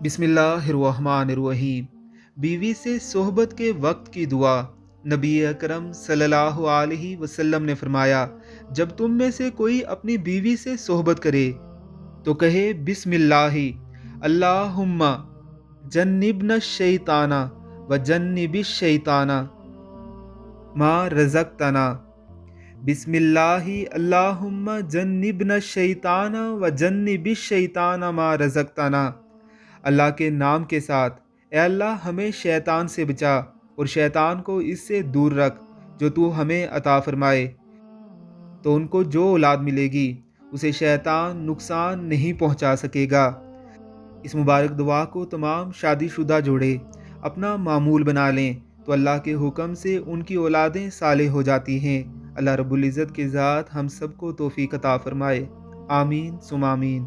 बिस्मिल्लाहिर्रहमानिर्रहीम। बीवी से सोहबत के वक्त की दुआ। नबी अकरम सल्लल्लाहु अलैहि वसल्लम ने फरमाया, जब तुम में से कोई अपनी बीवी से सोहबत करे तो कहे बिस्मिल्लाहि अल्लाहुम्मा जन्निबना शैताना व जन्निबिश शैताना मा रज़क़तना। बिस्मिल्लाहि अल्लाहुम्मा जन्निबना शैताना व जन्निबिश शैताना मा रज़क़तना। अल्लाह के नाम के साथ, ए अल्लाह हमें शैतान से बचा और शैतान को इससे दूर रख जो तू हमें अता फरमाए। तो उनको जो औलाद मिलेगी उसे शैतान नुकसान नहीं पहुंचा सकेगा। इस मुबारक दुआ को तमाम शादीशुदा जोड़े अपना मामूल बना लें तो अल्लाह के हुक्म से उनकी औलादें सालेह हो जाती हैं। अल्लाह रब्बुल इज़्ज़त की ज़ात हम सबको तौफीक अता फरमाए। आमीन सुम आमीन।